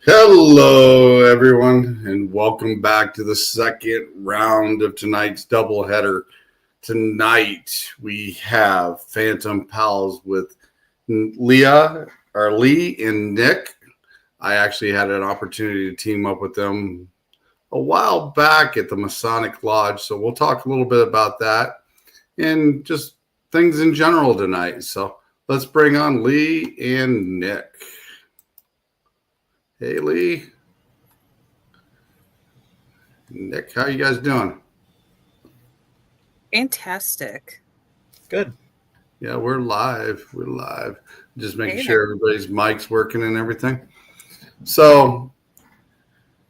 Hello, everyone, and welcome back to the second round of tonight's doubleheader. Tonight we have Phantom Pals with Lee and Nick. I actually had an opportunity to team up with them a while back at the Masonic Lodge, so we'll talk a little bit about that and just things in general tonight. So let's bring on Lee and Nick. Hey, Lee. Nick, how you guys doing? Fantastic. Good. Yeah, we're live. We're live. Just making sure everybody's mic's working and everything. So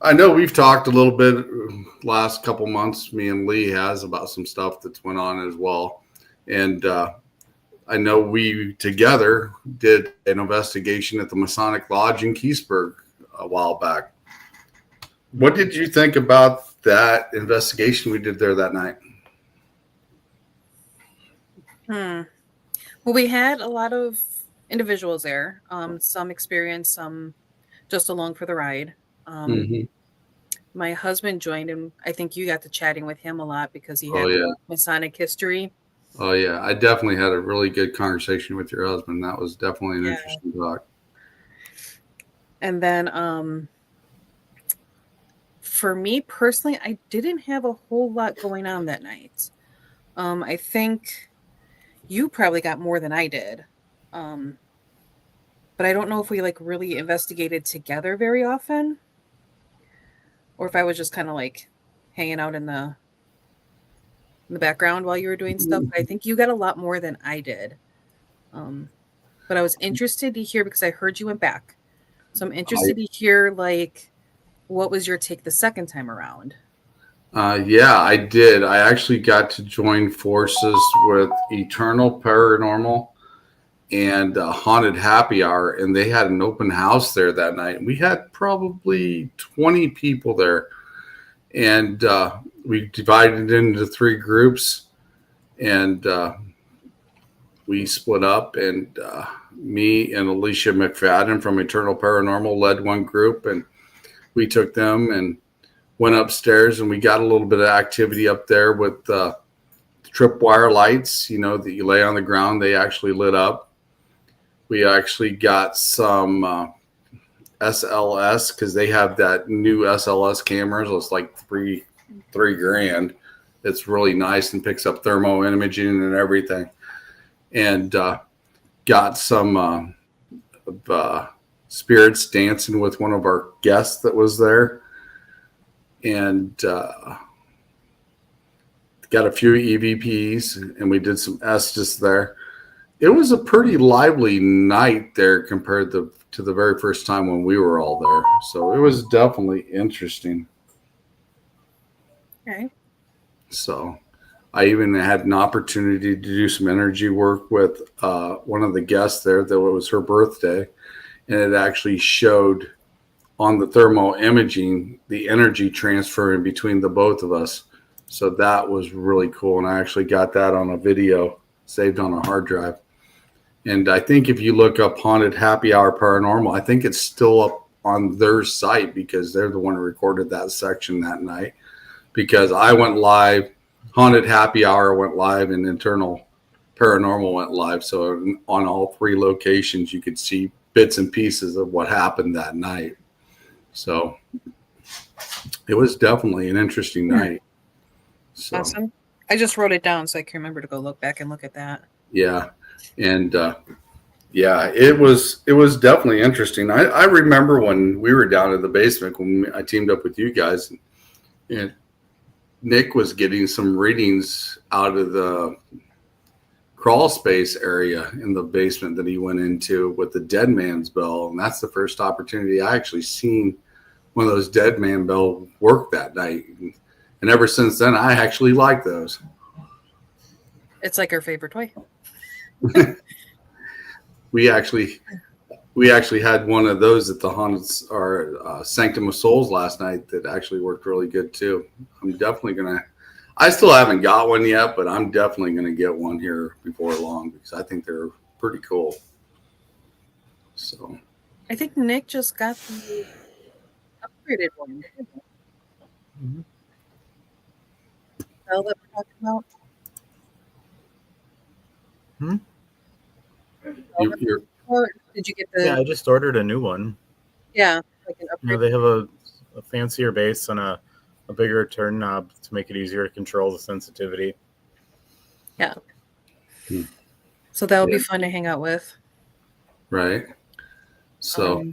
I know we've talked a little bit last couple months, me and Lee has, about some stuff that's went on as well. And I know we together did an investigation at the Masonic Lodge in Keysburg a while back. What did you think about that investigation we did there that night? Well, we had a lot of individuals there. Some experienced, some just along for the ride. My husband joined, and I think you got to chatting with him a lot because he had Masonic history. Oh, yeah. I definitely had a really good conversation with your husband. That was definitely an interesting talk. And then for me personally, I didn't have a whole lot going on that night. I think you probably got more than I did. But I don't know if we really investigated together very often, or if I was just kind of hanging out in the background while you were doing stuff. But I think you got a lot more than I did. But I was interested to hear because I heard you went back. So I'm interested to hear what was your take the second time around? Yeah, I did. I actually got to join forces with Eternal Paranormal and Haunted Happy Hour, and they had an open house there that night. We had probably 20 people there, and we divided into 3 groups, and we split up, and me and Alicia McFadden from Eternal Paranormal led one group, and we took them and went upstairs, and we got a little bit of activity up there with tripwire lights, that you lay on the ground. They actually lit up. We actually got some SLS because they have that new SLS cameras. It's like three grand. It's really nice and picks up thermo imaging and everything. And got some spirits dancing with one of our guests that was there. And got a few EVPs, and we did some Estes there. It was a pretty lively night there compared to the very first time when we were all there. So it was definitely interesting. Okay. So I even had an opportunity to do some energy work with one of the guests there. That it was her birthday, and it actually showed on the thermal imaging the energy transfer in between the both of us. So that was really cool, and I actually got that on a video saved on a hard drive. And I think if you look up Haunted Happy Hour Paranormal, I think it's still up on their site because they're the one who recorded that section that night. Because I went live, Haunted Happy Hour went live, and Eternal Paranormal went live. So on all 3 locations, you could see bits and pieces of what happened that night. So it was definitely an interesting night. So, awesome. I just wrote it down so I can remember to go look back and look at that. Yeah. And it was definitely interesting. I remember when we were down in the basement when I teamed up with you guys, and Nick was getting some readings out of the crawl space area in the basement that he went into with the dead man's bell. And that's the first opportunity I actually seen one of those dead man bell work that night. And ever since then, I actually like those. It's like our favorite toy. We actually had one of those at the Haunted or Sanctum of Souls last night that actually worked really good too. I'm definitely gonna. I still haven't got one yet, but I'm definitely gonna get one here before long because I think they're pretty cool. So I think Nick just got the upgraded one. Mhm. Bell that we're talking about. Hmm? Bell that You're or did you get Yeah, the I just ordered a new one. like an You know, upgrade? they have a fancier base and a bigger turn knob to make it easier to control the sensitivity. Yeah. Hmm. So that would be Yeah. fun to hang out with. right. So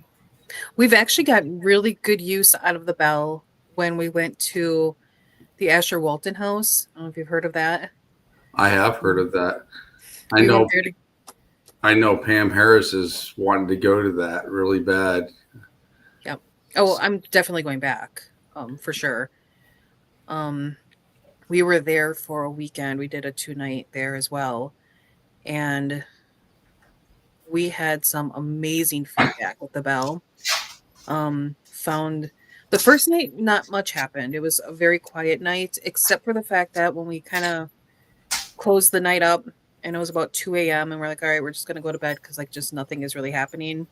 We've actually got really good use out of the bell when we went to the Asher Walton house. I don't know if you've heard of that. I have heard of that. I We went know. there to, I know Pam Harris is wanting to go to that really bad. yeah. Oh, I'm definitely going back. For sure. We were there for a weekend. We did a 2-night there as well. And we had some amazing feedback with the bell. Found the first night not much happened. It was a very quiet night, except for the fact that when we kind of closed the night up and it was about 2 a.m. and we're like, all right, we're just gonna go to bed because like just nothing is really happening.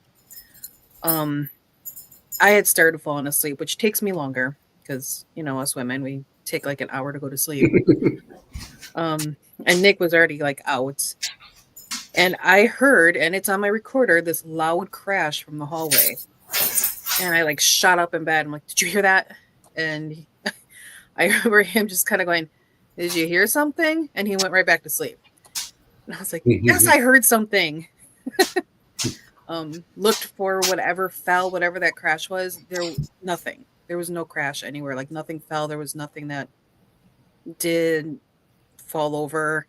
I had started falling asleep, which takes me longer because us women, we take like an hour to go to sleep. And Nick was already like out. And I heard, and it's on my recorder, this loud crash from the hallway. And I like shot up in bed. I'm like, did you hear that? And I remember him just kind of going, did you hear something? And he went right back to sleep. And I was like, yes, I heard something. Looked for whatever fell, whatever that crash was. Nothing. There was no crash anywhere. Like nothing fell. There was nothing that did fall over.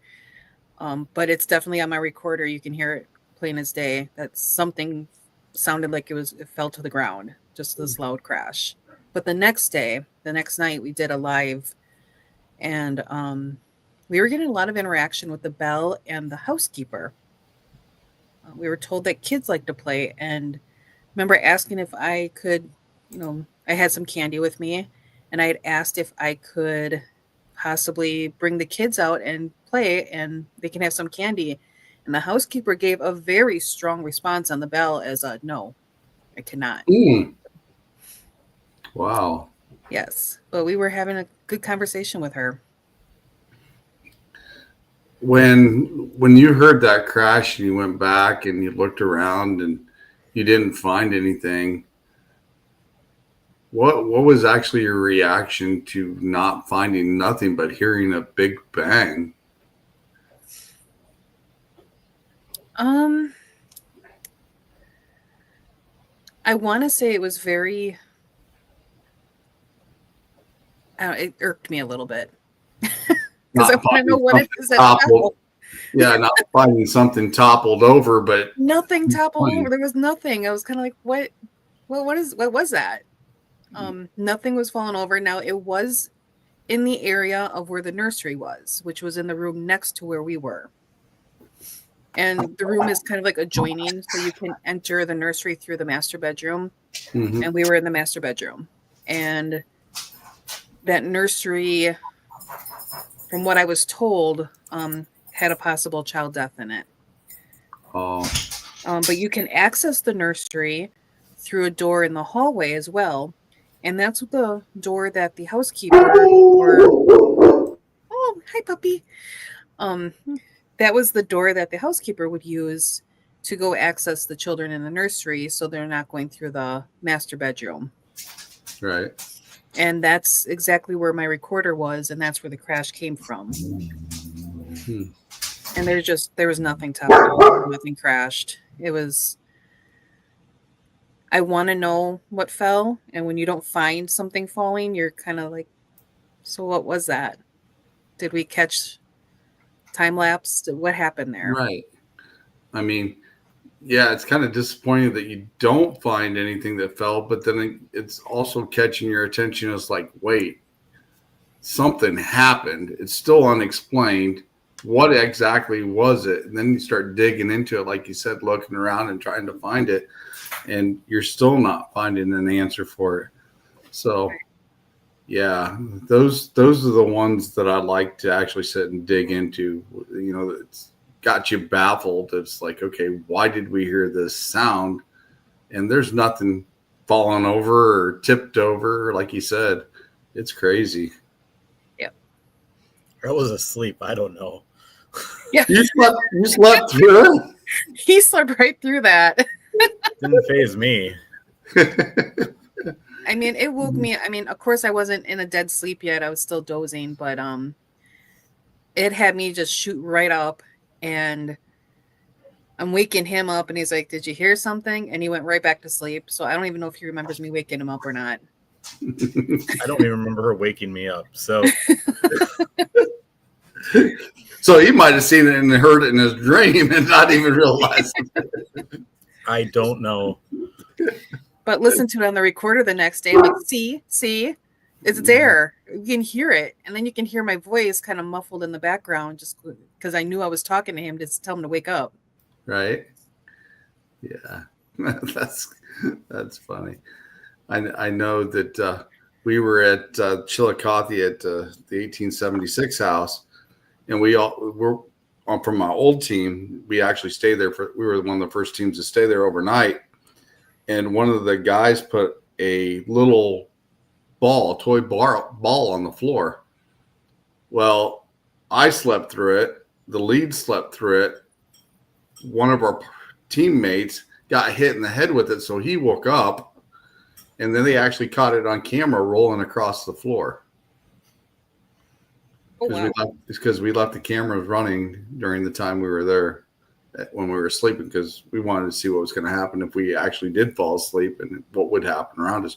But it's definitely on my recorder. You can hear it plain as day. That something sounded like it fell to the ground. Just this loud crash. But the next night, we did a live, and we were getting a lot of interaction with the bell and the housekeeper. We were told that kids like to play, and remember asking if I could, I had some candy with me, and I had asked if I could possibly bring the kids out and play, and they can have some candy. And the housekeeper gave a very strong response on the bell as a no, I cannot. Wow. Yes, but we were having a good conversation with her. When you heard that crash and you went back and you looked around and you didn't find anything, what was actually your reaction to not finding nothing but hearing a big bang? I want to say it was very. It irked me a little bit because I Not want to know finding what it something is that toppled. fell. Yeah, not finding something toppled over, but Nothing toppled funny. over. There was nothing. I was kind of like, what? What was that? Nothing was falling over. Now it was in the area of where the nursery was, which was in the room next to where we were. And the room is kind of like adjoining, so you can enter the nursery through the master bedroom. Mhm. And we were in the master bedroom. And that nursery, from what I was told, had a possible child death in it. Oh, But you can access the nursery through a door in the hallway as well. And that's the door that the housekeeper or oh, hi puppy. That was the door that the housekeeper would use to go access the children in the nursery so they're not going through the master bedroom. right. And that's exactly where my recorder was, and that's where the crash came from. And there was nothing toppled, nothing crashed. It was I want to know what fell, and when you don't find something falling, you're kind of like, so what was that? Did we catch time lapse? What happened there? Right. I mean, yeah, it's kind of disappointing that you don't find anything that fell, but then it's also catching your attention as like, wait, something happened. It's still unexplained. What exactly was it? And then you start digging into it, like you said, looking around and trying to find it, and you're still not finding an answer for it. So, yeah, those are the ones that I like to actually sit and dig into. It's got you baffled. It's like, okay, why did we hear this sound? And there's nothing fallen over or tipped over, like you said. It's crazy. Yep. I was asleep. I don't know. Yeah. You slept through it? He slept right through that. Didn't phase me. I mean, it woke me. I mean, of course, I wasn't in a dead sleep yet. I was still dozing, but it had me just shoot right up, and I'm waking him up, and he's like, "Did you hear something?" And he went right back to sleep. So I don't even know if he remembers me waking him up or not. I don't even remember her waking me up. So So he might have seen it and heard it in his dream and not even realize it. I don't know. But listen to it on the recorder the next day. I'm like, see, it's there. You can hear it. And then you can hear my voice kind of muffled in the background just because I knew I was talking to him to tell him to wake up. Right? Yeah. That's funny. I know that we were at Chillicothe at the 1876 house, and we're from my old team. We actually stayed there we were one of the first teams to stay there overnight. And one of the guys put a little toy ball on the floor. Well, I slept through it. The lead slept through it. One of our teammates got hit in the head with it, so he woke up. And then they actually caught it on camera rolling across the floor. Oh, wow. Because we left the cameras running during the time we were there when we were sleeping, because we wanted to see what was going to happen if we actually did fall asleep and what would happen around us.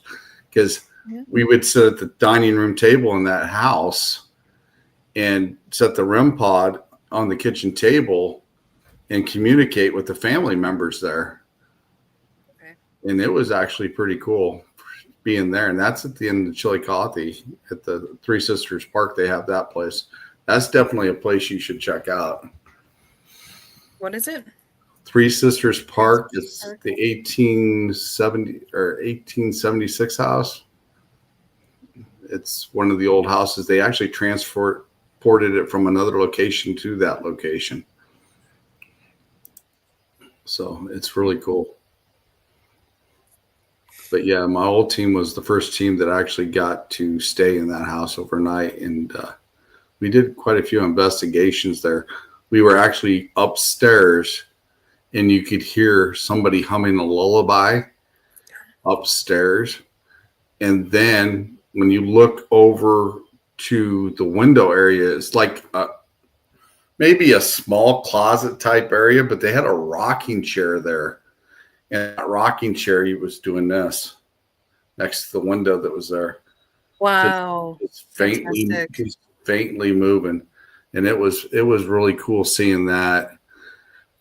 Because we would sit at the dining room table in that house and set the REM pod on the kitchen table and communicate with the family members there. Okay. And it was actually pretty cool being there. And that's at the end of Chillicothe at the Three Sisters Park. They have that place. That's definitely a place you should check out. What is it? Three Sisters Park. It's the 1870 or 1876 house. It's one of the old houses. They actually transported it from another location to that location. So it's really cool. But yeah, my old team was the first team that actually got to stay in that house overnight. And we did quite a few investigations there. We were actually upstairs and you could hear somebody humming a lullaby upstairs. And then when you look over to the window area, it's like maybe a small closet type area, but they had a rocking chair there. And that rocking chair, he was doing this next to the window that was there. Wow. It's faintly moving. And it was really cool seeing that.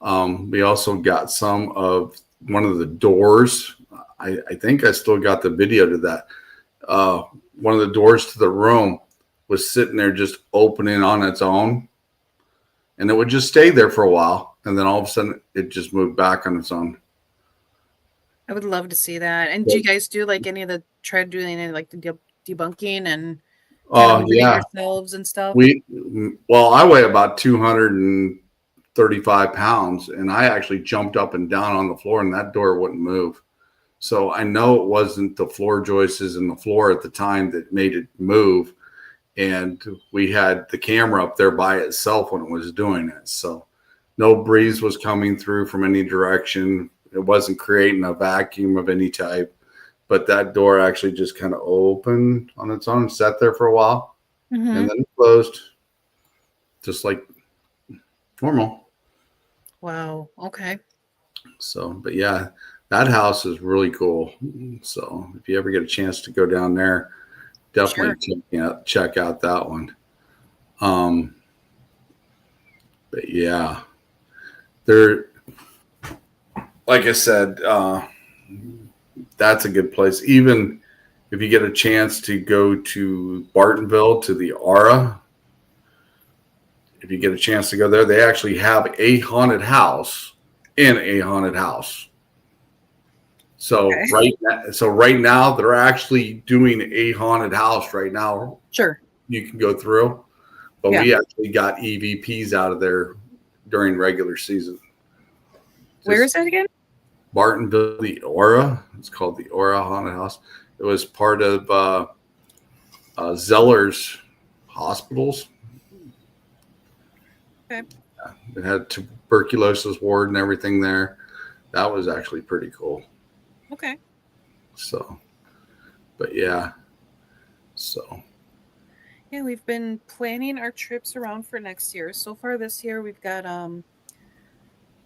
We also got some of one of the doors. I think I still got the video to that. One of the doors to the room was sitting there just opening on its own. And it would just stay there for a while. And then all of a sudden it just moved back on its own. I would love to see that. And do you guys do like any of the try doing any like the debunking and yourselves and stuff? I weigh about 235 pounds, and I actually jumped up and down on the floor, and that door wouldn't move. So I know it wasn't the floor joists in the floor at the time that made it move. And we had the camera up there by itself when it was doing it. So no breeze was coming through from any direction. It wasn't creating a vacuum of any type. But that door actually just kind of opened on its own, sat there for a while, and then it closed just like normal. Wow. Okay. So, but yeah, that house is really cool. So if you ever get a chance to go down there, definitely check out that one. But yeah, like I said, that's a good place. Even if you get a chance to go to Bartonville to the Aura, if you get a chance to go there, they actually have a haunted house in a haunted house. So right now they're actually doing a haunted house right now. Sure. You can go through, but we actually got EVPs out of there during regular season. Where is that again? Bartonville, the Aura. It's called the Aura Haunted House. It was part of Zeller's hospitals. Okay. It had tuberculosis ward and everything there. That was actually pretty cool. Okay. So, but yeah. So. Yeah, we've been planning our trips around for next year. So far this year, we've got an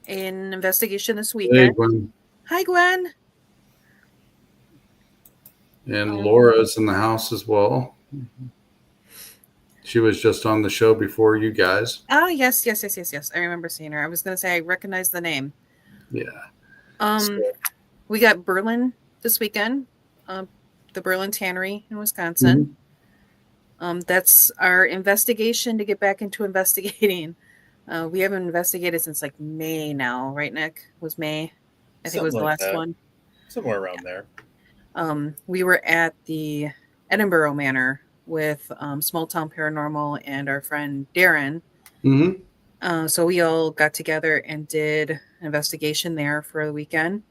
investigation this Hey, weekend. Gwen. Hi, Gwen. And Laura's in the house as well. She was just on the show before you guys. Oh, yes. I remember seeing her. I was going to say I recognize the name. Yeah. We got Berlin this weekend, the Berlin Tannery in Wisconsin. That's our investigation to get back into investigating. We haven't investigated since like May now, right, Nick? Was May? I think it was the last one. Somewhere around there. We were at the Edinburgh Manor with Small Town Paranormal and our friend Darren. So we all got together and did an investigation there for the weekend.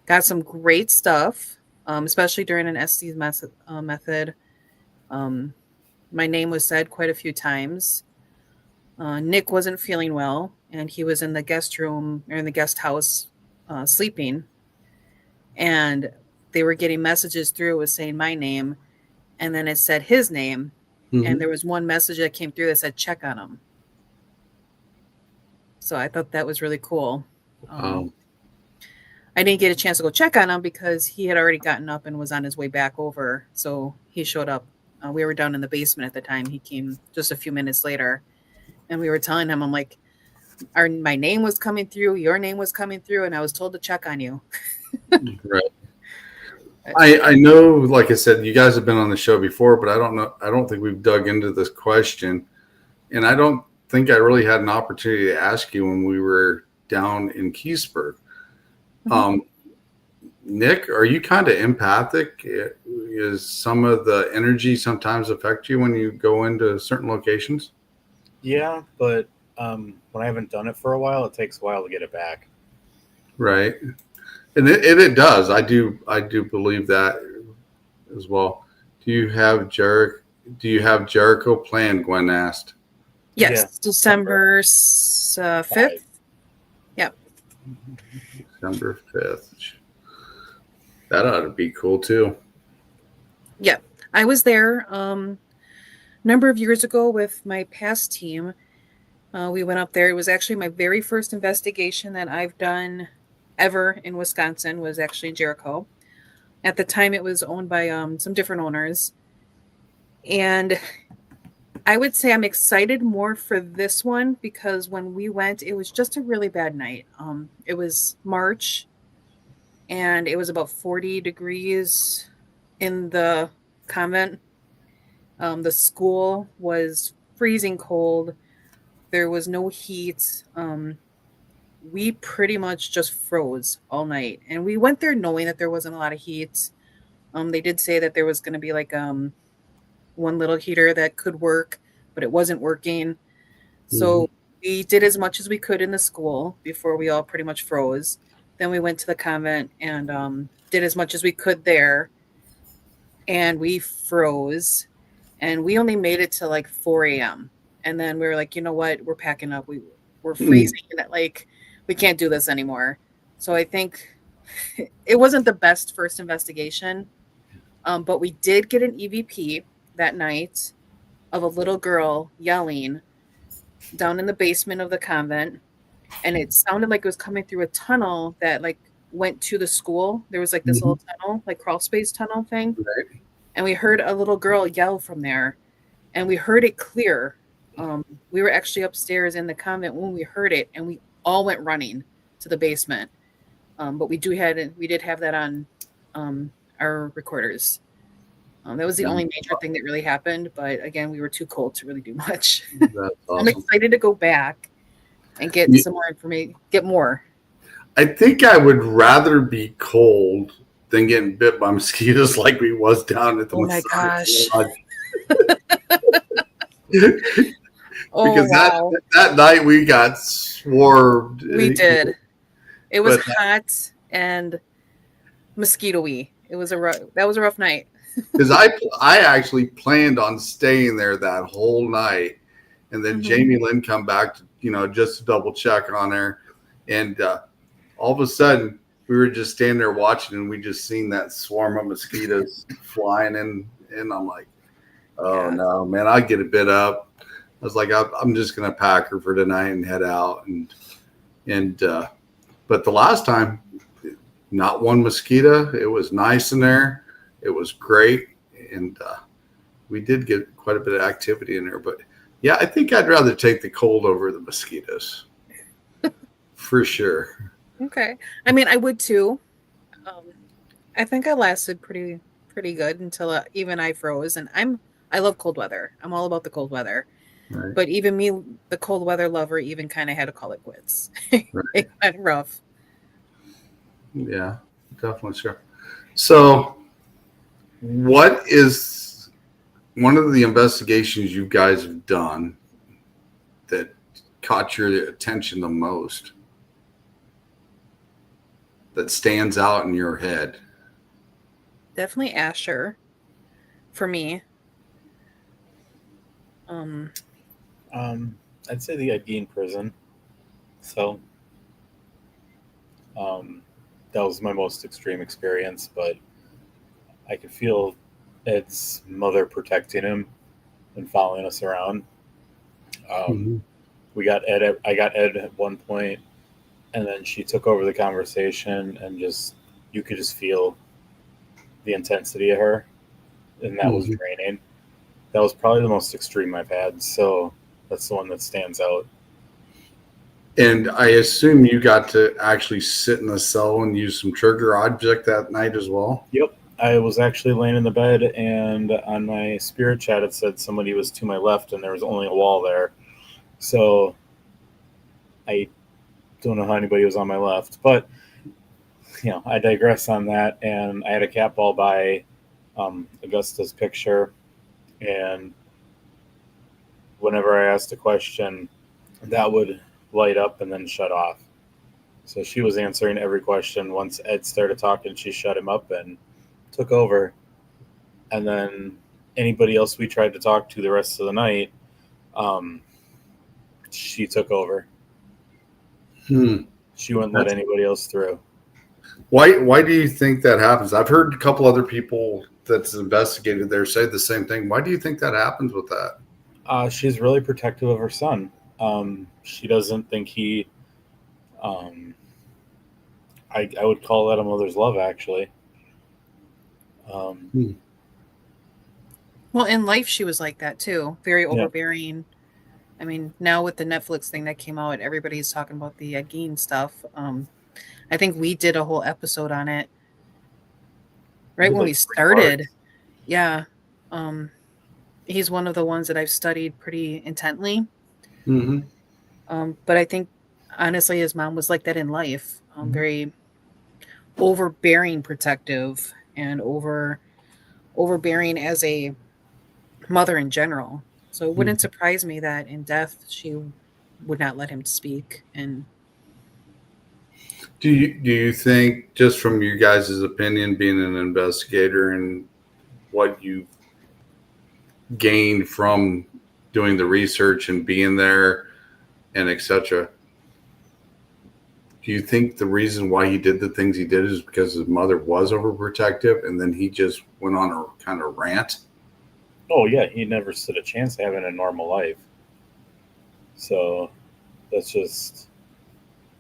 Got some great stuff, especially during an Estes method. My name was said quite a few times. Nick wasn't feeling well, and he was in the guest room or in the guest house sleeping. And they were getting messages through with saying my name, and then it said his name. And there was one message that came through that said, check on him. So I thought that was really cool. I didn't get a chance to go check on him because he had already gotten up and was on his way back over. So he showed up. We were down in the basement at the time. He came just a few minutes later, and we were telling him, I'm like, my name was coming through, your name was coming through, and I was told to check on you. Right. I know, like I said, you guys have been on the show before, but I don't think we've dug into this question. And I don't think I really had an opportunity to ask you when we were down in Keysburg. Nick, are you kind of empathic? Is some of the energy sometimes affect you when you go into certain locations? Yeah, but when I haven't done it for a while, it takes a while to get it back. Right. And it does. I do believe that as well. Do you have Jericho planned? Gwen asked. Yes, Yeah, December 5th. Yep. December 5th. That ought to be cool too. Yeah, I was there a number of years ago with my past team. We went up there. It was actually my very first investigation that I've done ever in Wisconsin, was actually Jericho. At the time, it was owned by some different owners. And I would say I'm excited more for this one because when we went, it was just a really bad night. It was March, and it was about 40 degrees in the convent. The school was freezing cold. There was no heat. We pretty much just froze all night. And we went there knowing that there wasn't a lot of heat. They did say that there was going to be like one little heater that could work, but it wasn't working. So we did as much as we could in the school before we all pretty much froze. Then we went to the convent and did as much as we could there. And we froze. And we only made it to like 4 a.m. And then we were like, you know what? We're packing up. We're freezing. Like, we can't do this anymore. So I think it wasn't the best first investigation. But we did get an EVP that night of a little girl yelling down in the basement of the convent. And it sounded like it was coming through a tunnel that like went to the school. There was like this little tunnel, like crawl space tunnel thing. Right. And we heard a little girl yell from there. And we heard it clear. We were actually upstairs in the convent when we heard it, and we all went running to the basement. But we did have that on our recorders. That was the only major thing that really happened. But again, we were too cold to really do much. That's awesome. I'm excited to go back and get some more information, get more. I think I would rather be cold than getting bit by mosquitoes like we was down at the my gosh. Because that night we got swarmed. We did. It was hot. and mosquito-y. That was a rough night. Because I actually planned on staying there that whole night, and then Jamie Lynn come back to, just to double check on her, and all of a sudden we were just standing there watching, and we just seen that swarm of mosquitoes flying in, and I'm like, oh no, man, I get a bit up. I was like, I'm just gonna pack her for tonight and head out, and but the last time, not one mosquito. It was nice in there. It was great, and we did get quite a bit of activity in there. But yeah, I think I'd rather take the cold over the mosquitoes, for sure. Okay, I mean, I would too. I think I lasted pretty good until even I froze, and I love cold weather. I'm all about the cold weather. Right. But even me, the cold weather lover, even kind of had to call it quits. Right. It got rough. Yeah, definitely sure. So, what is one of the investigations you guys have done that caught your attention the most? That stands out in your head? Definitely Asher for me. I'd say the Agin prison. So, that was my most extreme experience, but I could feel Ed's mother protecting him and following us around. I got Ed at one point, and then she took over the conversation, and you could just feel the intensity of her, and that was draining. That was probably the most extreme I've had, so that's the one that stands out. And I assume you got to actually sit in the cell and use some trigger object that night as well? Yep. I was actually laying in the bed, and on my spirit chat it said somebody was to my left, and there was only a wall there. So I don't know how anybody was on my left, but I digress on that. And I had a cat ball by Augusta's picture, and whenever I asked a question, that would light up and then shut off. So she was answering every question. Once Ed started talking, she shut him up and took over. And then anybody else we tried to talk to the rest of the night, she took over. She wouldn't let anybody else through. Why do you think that happens? I've heard a couple other people that's investigated there say the same thing. Why do you think that happens with that? She's really protective of her son. She doesn't think he... I would call that a mother's love, actually. Well, in life, she was like that too. Very overbearing. I mean, now with the Netflix thing that came out, everybody's talking about the Agin stuff. I think we did a whole episode on it right when we started. Yeah. He's one of the ones that I've studied pretty intently. But I think, honestly, his mom was like that in life. Very overbearing, protective, and overbearing as a mother in general. So it wouldn't surprise me that in death she would not let him speak. And do you think, just from you guys' opinion, being an investigator and what you gained from doing the research and being there and etc., do you think the reason why he did the things he did is because his mother was overprotective and then he just went on a kind of rant? Oh, yeah. He never stood a chance of having a normal life. So that's just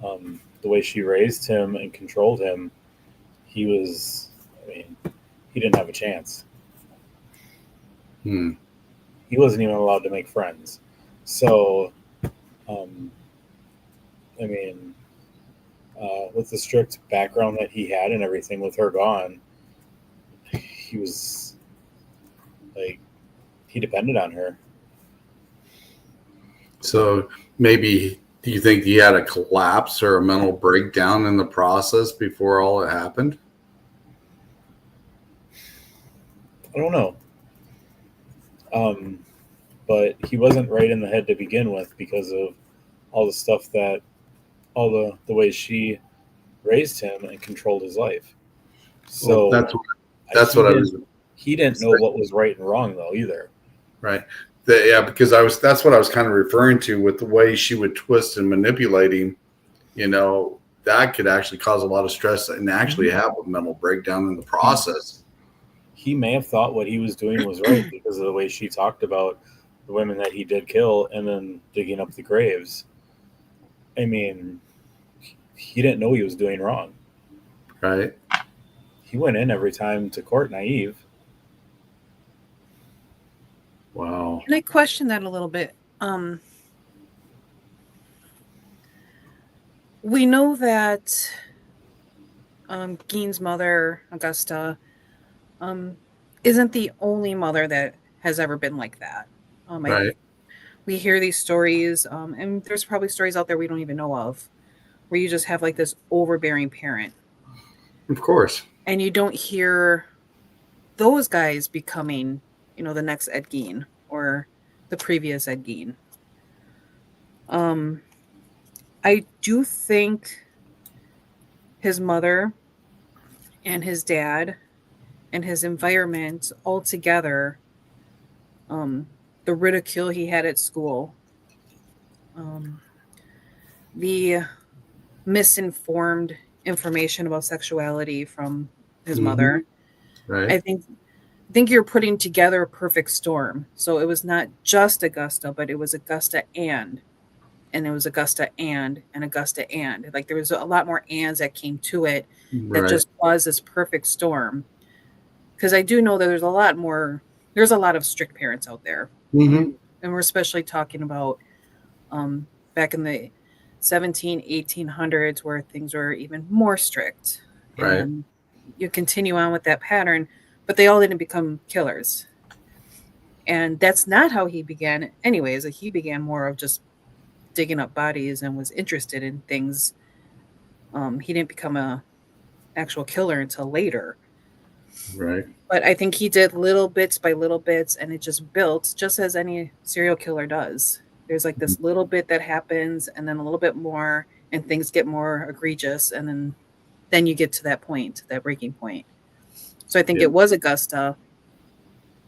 the way she raised him and controlled him. He didn't have a chance. He wasn't even allowed to make friends. So, with the strict background that he had and everything with her gone, he was he depended on her. So maybe, do you think he had a collapse or a mental breakdown in the process before all it happened? I don't know. But he wasn't right in the head to begin with because of all the stuff that, all the ways she raised him and controlled his life. So Well, that's what I was. He didn't know what was right and wrong though either. Right. Yeah, because that's what I was kind of referring to with the way she would twist and manipulating, that could actually cause a lot of stress and actually have a mental breakdown in the process. He may have thought what he was doing was right because of the way she talked about the women that he did kill and then digging up the graves. I mean, he didn't know he was doing wrong. Right. He went in every time to court naive. Wow. And I question that a little bit. We know that Gein's mother, Augusta, isn't the only mother that has ever been like that. Right. We hear these stories, and there's probably stories out there we don't even know of, where you just have like this overbearing parent. Of course. And you don't hear those guys becoming, the next Ed Gein or the previous Ed Gein. I do think his mother and his dad and his environment all together, the ridicule he had at school, the misinformed information about sexuality from his mother. Right. I think you're putting together a perfect storm. So it was not just Augusta, but it was Augusta and it was Augusta and Augusta and. Like there was a lot more ands that came to it that just was this perfect storm. Because I do know that there's a lot of strict parents out there. Mm-hmm. And we're especially talking about back in the 1800s where things were even more strict. Right. And you continue on with that pattern, but they all didn't become killers. And that's not how he began anyways. He began more of just digging up bodies and was interested in things. He didn't become a actual killer until later. Right. But I think he did little bits by little bits, and it just built, just as any serial killer does. There's like this little bit that happens, and then a little bit more, and things get more egregious, and then you get to that point, that breaking point. So I think it was Augusta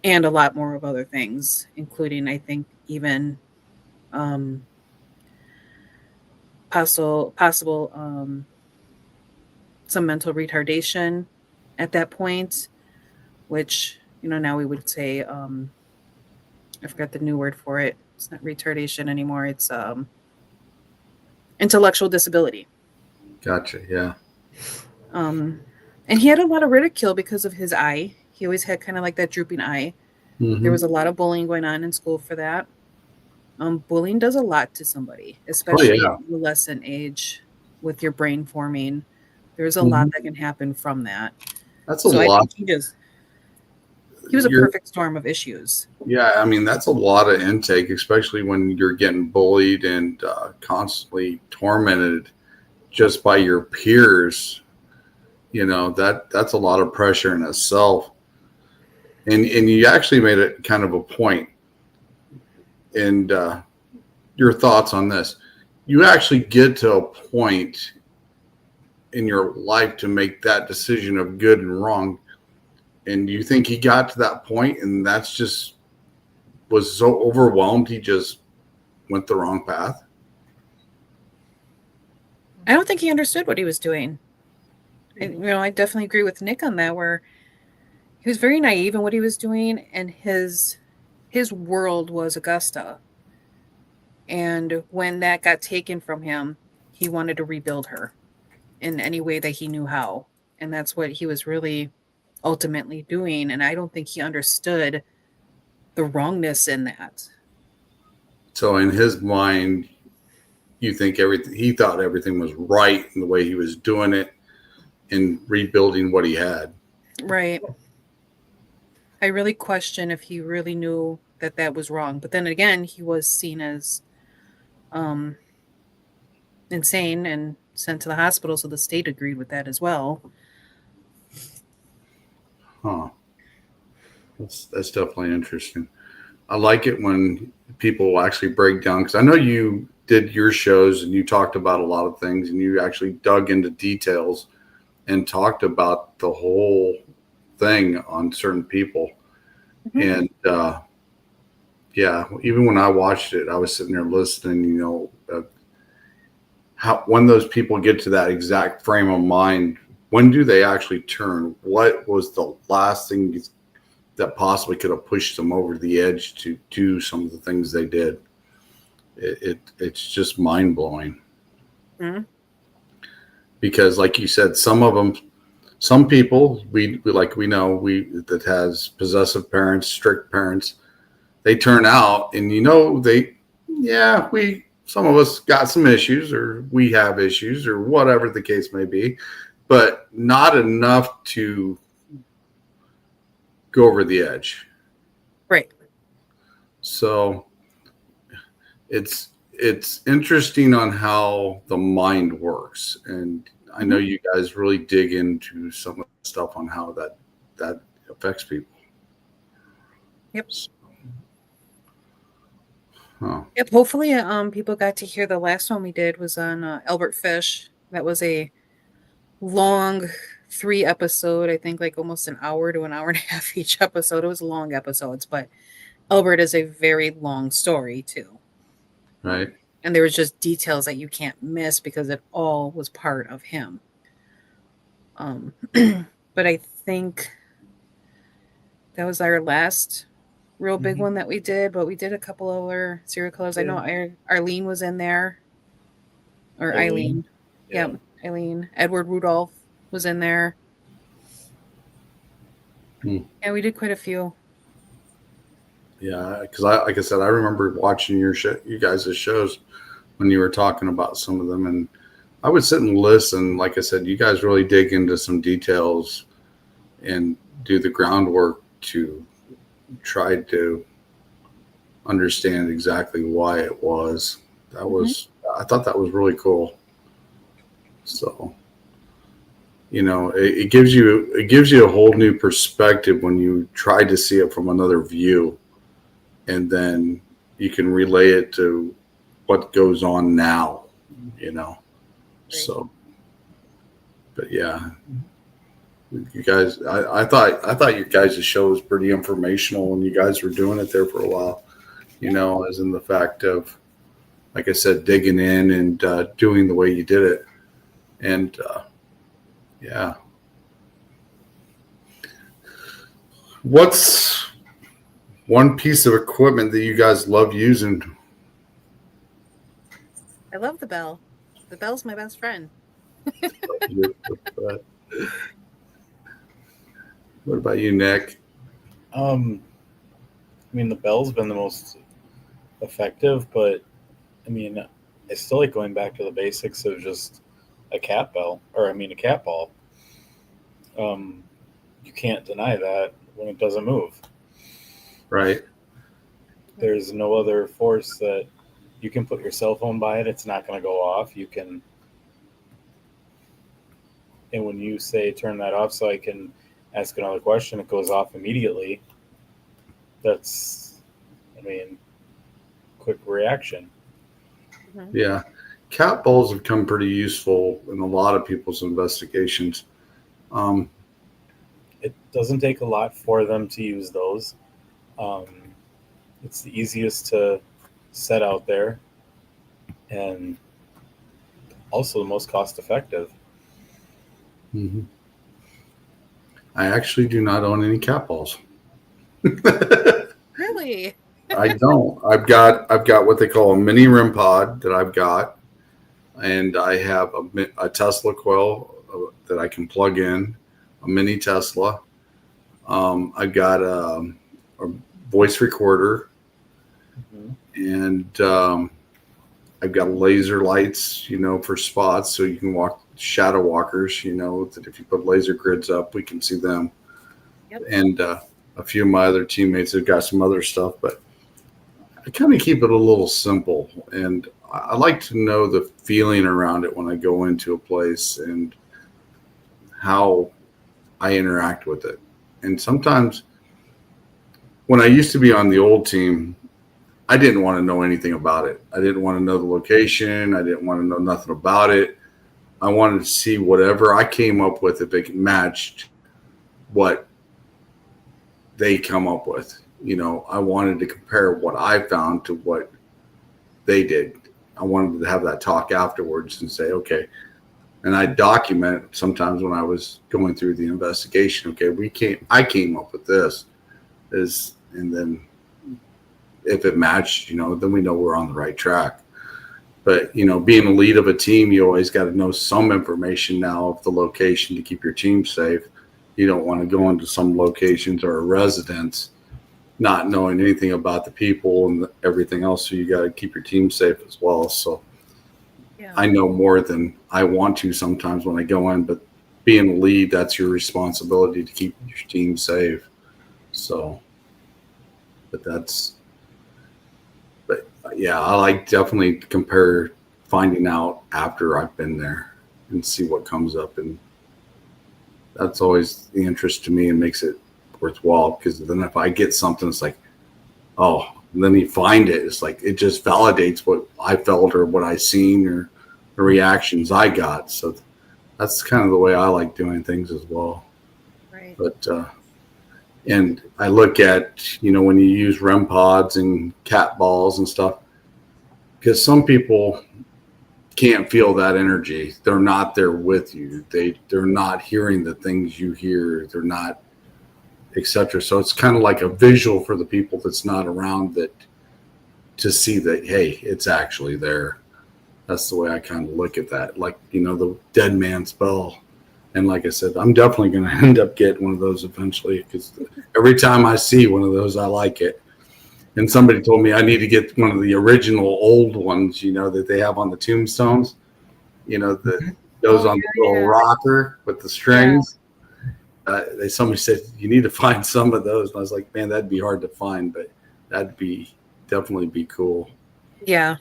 and a lot more of other things, including, I think, even possible some mental retardation at that point, which, now we would say, I forgot the new word for it. It's not retardation anymore. It's intellectual disability. Gotcha. Yeah. And he had a lot of ridicule because of his eye. He always had kind of like that drooping eye. Mm-hmm. There was a lot of bullying going on in school for that. Bullying does a lot to somebody, especially at adolescent age with your brain forming. There's a lot that can happen from that. That's a lot. I think he was a perfect storm of issues. Yeah, I mean, that's a lot of intake, especially when you're getting bullied and constantly tormented just by your peers. That's a lot of pressure in itself. And you actually made it kind of a point. And your thoughts on this. You actually get to a point in your life to make that decision of good and wrong. And you think he got to that point and that's just was so overwhelmed he just went the wrong path? I don't think he understood what he was doing. And, I definitely agree with Nick on that, where he was very naive in what he was doing, and his world was Augusta. And when that got taken from him, he wanted to rebuild her in any way that he knew how. And that's what he was really ultimately doing. And I don't think he understood the wrongness in that. So in his mind, you think he thought everything was right in the way he was doing it and rebuilding what he had. Right. I really question if he really knew that was wrong. But then again, he was seen as insane and sent to the hospital, so the state agreed with that as well. Huh. That's definitely interesting. I like it when people actually break down, because I know you did your shows and you talked about a lot of things and you actually dug into details and talked about the whole thing on certain people. Mhm. And yeah, even when I watched it, I was sitting there listening, how when those people get to that exact frame of mind, when do they actually turn? What was the last thing that possibly could have pushed them over the edge to do some of the things they did? It's just mind blowing. Mhm. Because like you said, some people we know that has possessive parents, strict parents, they turn out and some of us got some issues or we have issues or whatever the case may be, but not enough to go over the edge. Right. So it's interesting on how the mind works, and I know Mhm. you guys really dig into some of the stuff on how that affects people. Yep. Huh. Yep. Hopefully, people got to hear the last one we did was on Albert Fish. That was a long 3 episode, I think like almost an hour to an hour and a half each episode. It was long episodes, but Albert is a very long story too. Right. And there was just details that you can't miss because it all was part of him. Um, but I think that was our last real big Mhm. one that we did. But we did a couple other serial killers. I know Yeah. Arlene was in there, or Eileen. Eileen. Yeah. Yep, Eileen. Edward Rudolph was in there. Hmm. Yeah, we did quite a few. Yeah, because like I said, I remember watching you guys' shows when you were talking about some of them, and I would sit and listen. Like I said, you guys really dig into some details and do the groundwork to try to understand exactly why it was. Mhm. I thought that was really cool. So, it gives you a whole new perspective when you try to see it from another view, and then you can relay it to what goes on now, you know. Right. So, but yeah, you guys, I thought you guys' show was pretty informational when you guys were doing it there for a while. As in the fact of, like I said, digging in and doing the way you did it, and yeah. What's one piece of equipment that you guys love using? I love the bell. The bell's my best friend. What about you, Nick? I mean, the bell's been the most effective, but I mean, I still like going back to the basics of just a cat bell, or I mean, a cat ball. You can't deny that when it doesn't move. Right. There's no other force that you can put your cell phone by it. It's not going to go off. And when you say turn that off so I can ask another question, it goes off immediately. That's, I mean, quick reaction. Mhm. Yeah. Cat balls have come pretty useful in a lot of people's investigations. Um, It doesn't take a lot for them to use those. Um, it's the easiest to set out there and also the most cost effective. mhm. I actually do not own any cat balls. Really? I don't. I've got what they call a mini REM pod that I've got, and I have a Tesla coil that I can plug in, a mini Tesla. I've got a voice recorder, Mhm. and I've got laser lights, for spots, so you can walk shadow walkers. That if you put laser grids up, we can see them. Yep. And a few of my other teammates have got some other stuff, but I kind of keep it a little simple, and I like to know the feeling around it when I go into a place and how I interact with it. And sometimes when I used to be on the old team, I didn't want to know anything about it. I didn't want to know the location. I didn't want to know nothing about it. I wanted to see whatever I came up with if it matched what they come up with. I wanted to compare what I found to what they did. I wanted to have that talk afterwards and say, okay. And I document sometimes when I was going through the investigation. Okay, I came up with this, and then if it matched, then we know we're on the right track. But being a lead of a team, you always got to know some information now of the location to keep your team safe. You don't want to go into some locations or a residence not knowing anything about the people and everything else. So you got to keep your team safe as well. So yeah. I know more than I want to sometimes when I go in, but being a lead, that's your responsibility to keep your team safe. So, but yeah, I like definitely compare finding out after I've been there and see what comes up. And that's always the interest to me and makes it worthwhile, because then if I get something, it's like, oh, and then you find it, it's like it just validates what I felt or what I seen or the reactions I got. So that's kind of the way I like doing things as well. Right. But and I look at, when you use REM pods and cat balls and stuff, because some people can't feel that energy. They're not there with you. They're not hearing the things you hear. They're not, etc. So it's kind of like a visual for the people that's not around, that to see that, hey, it's actually there. That's the way I kind of look at that. Like, the dead man spell. And like I said, I'm definitely going to end up getting one of those eventually, because every time I see one of those, I like it. And somebody told me I need to get one of the original old ones, that they have on the tombstones, that goes on the little rocker with the strings. Yeah. Somebody said, you need to find some of those. And I was like, man, that'd be hard to find, but that'd definitely be cool. Yeah.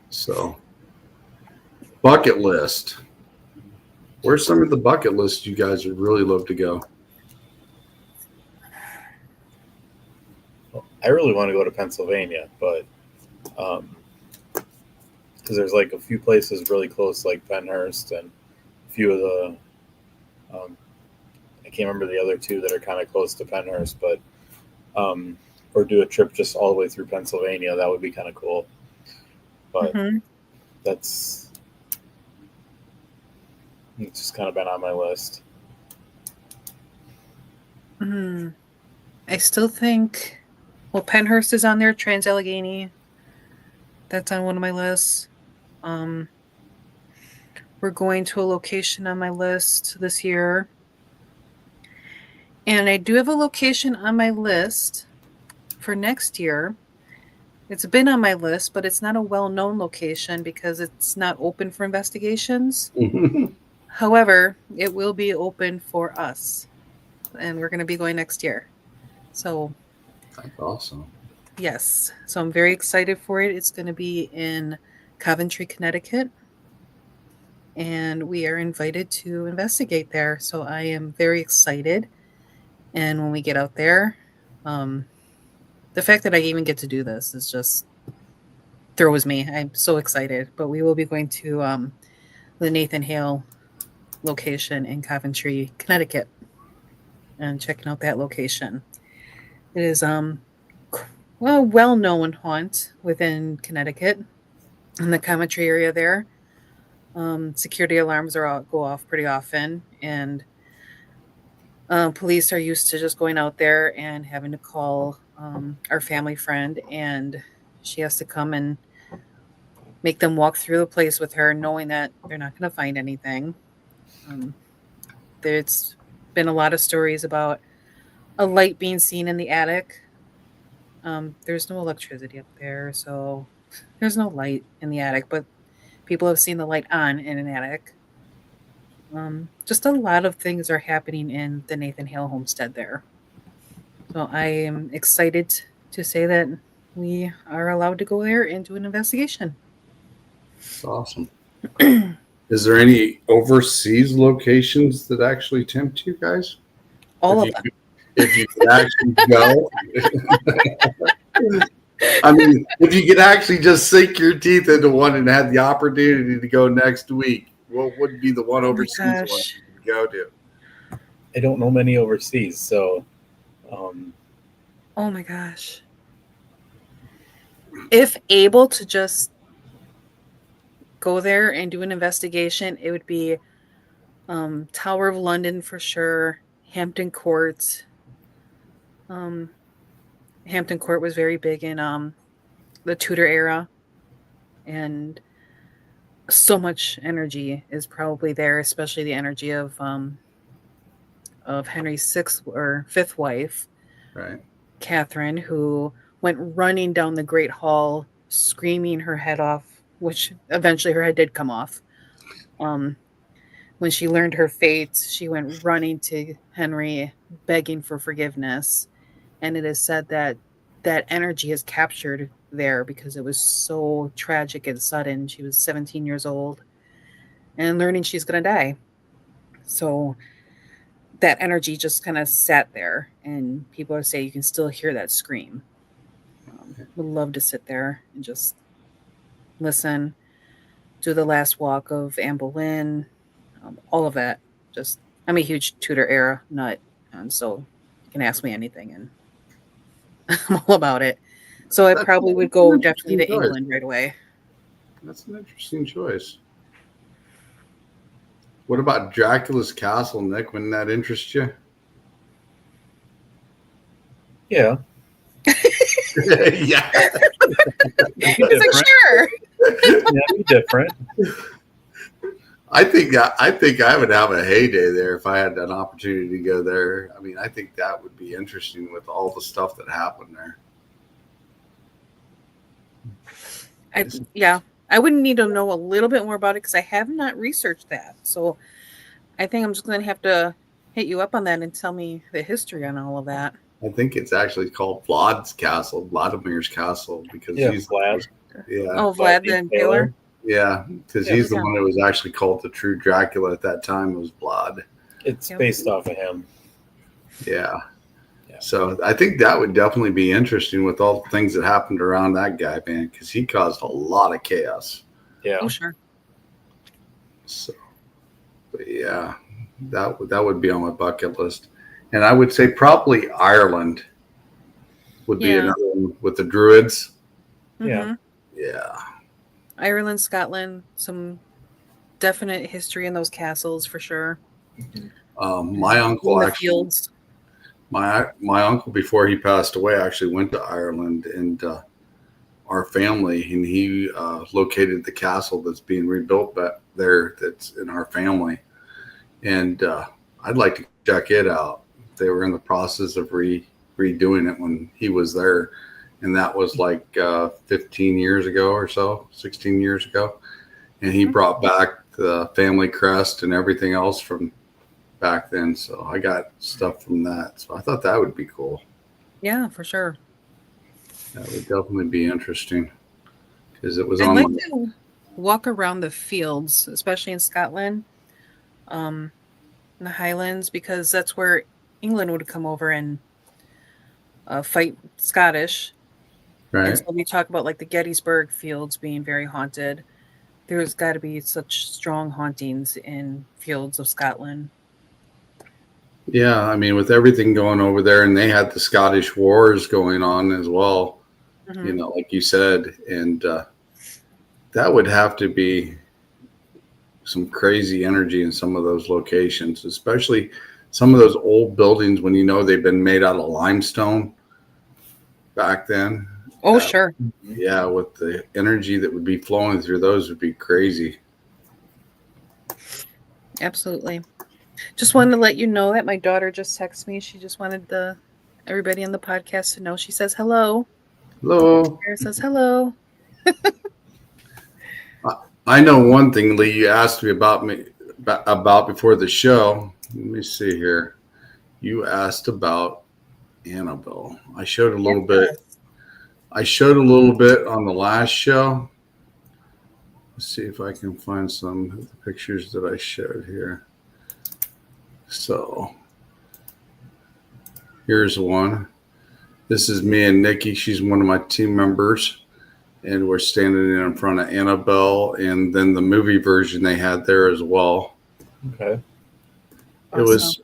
So, bucket list. Where's some of the bucket lists you guys would really love to go? I really want to go to Pennsylvania, but because there's like a few places really close, like Penhurst, and a few of the I can't remember the other two that are kind of close to Penhurst, but or do a trip just all the way through Pennsylvania. That would be kind of cool. But it's just kind of been on my list. I still think, Penhurst is on there, Trans-Allegheny. That's on one of my lists. We're going to a location on my list this year. And I do have a location on my list for next year. It's been on my list, but it's not a well-known location because it's not open for investigations. However, it will be open for us, and we're going to be going next year. So that's awesome. Yes. So I'm very excited for it. It's going to be in Coventry, Connecticut, and we are invited to investigate there. So I am very excited. And when we get out there, the fact that I even get to do this is just throws me. I'm so excited. But we will be going to the Nathan Hale location in Coventry, Connecticut, and checking out that location. It is well-known haunt within Connecticut, in the Coventry area there. Security alarms go off pretty often, and police are used to just going out there and having to call our family friend, and she has to come and make them walk through the place with her, knowing that they're not going to find anything. There's been a lot of stories about a light being seen in the attic. There's no electricity up there, so there's no light in the attic, but people have seen the light on in an attic. Just a lot of things are happening in the Nathan Hale homestead there. So I am excited to say that we are allowed to go there and do an investigation. That's awesome. Is there any overseas locations that actually tempt you guys? All of them. If you could actually go. I mean, if you could actually just sink your teeth into one and had the opportunity to go next week, what would be the one Oh my overseas one gosh. you could go to? I don't know many overseas, so um, Oh my gosh. If able to just go there and do an investigation, it would be Tower of London for sure, Hampton Court. Um, Hampton Court was very big in the Tudor era, and so much energy is probably there, especially the energy of Henry's sixth or fifth wife, Right. Catherine, who went running down the Great Hall, screaming her head off, which eventually her head did come off. Um, when she learned her fate, she went running to Henry, begging for forgiveness. And it is said that that energy is captured there because it was so tragic and sudden. She was 17 years old and learning she's going to die. So that energy just kind of sat there, and people say you can still hear that scream. Would love to sit there and just listen, do the last walk of Anne Boleyn, all of that. Just, I'm a huge Tudor era nut, and so you can ask me anything, and I'm all about it. So I That's probably would an go definitely interesting to choice. England right away. That's an interesting choice. What about Dracula's Castle, Nick? Wouldn't that interest you? yeah, Yeah. it'd be It's like, different. sure. Yeah, it'd be different. I think I would have a heyday there if I had an opportunity to go there. I mean, I think that would be interesting with all the stuff that happened there. I wouldn't need to know a little bit more about it because I have not researched that. So I think I'm just going to have to hit you up on that and tell me the history on all of that. I think it's actually called Vlad's Castle, Vladimir's Castle, because Yeah, he's Vlad. yeah, Oh, Vlad the Impaler. yeah, because Yeah. he's the one that was actually called the true Dracula at that time. Was Vlad. It's Yep. based off of him. Yeah. Yeah. So I think that would definitely be interesting with all the things that happened around that guy, man, because he caused a lot of chaos. Yeah. Oh, sure. So, but yeah, that would be on my bucket list, and I would say probably Ireland would be Yeah. another one with the Druids. Yeah. Mhm. Yeah, Ireland, Scotland, some definite history in those castles for sure. my uncle In the actually, fields. my uncle before he passed away actually went to Ireland and our family, and he located the castle that's being rebuilt back there. That's in our family, and I'd like to check it out. They were in the process of redoing it when he was there, and that was like 15 years ago or so, 16 years ago, and he brought back the family crest and everything else from back then. So I got stuff from that. So I thought that would be cool. Yeah, for sure. That would definitely be interesting because it was I'd on like my, to walk around the fields, especially in Scotland, in the Highlands, because that's where England would come over and fight Scottish. And right. so we talk about like the Gettysburg fields being very haunted. There's got to be such strong hauntings in fields of Scotland. Yeah, I mean, with everything going over there, and they had the Scottish Wars going on as well, Mhm. you know, like you said, and that would have to be some crazy energy in some of those locations, especially some of those old buildings when you know they've been made out of limestone back then. Oh, sure. Yeah, with the energy that would be flowing through those would be crazy. Absolutely. Just wanted to let you know that my daughter just texted me. She just wanted everybody on the podcast to know. She says hello. Hello. Sarah says hello. I know one thing, Lee. You asked me about before the show. Let me see here. You asked about Annabelle. I showed a little bit. I showed a little bit on the last show. Let's see if I can find some of the pictures that I showed here. So here's one. This is me and Nikki. She's one of my team members. And we're standing in front of Annabelle and then the movie version they had there as well. Okay. It was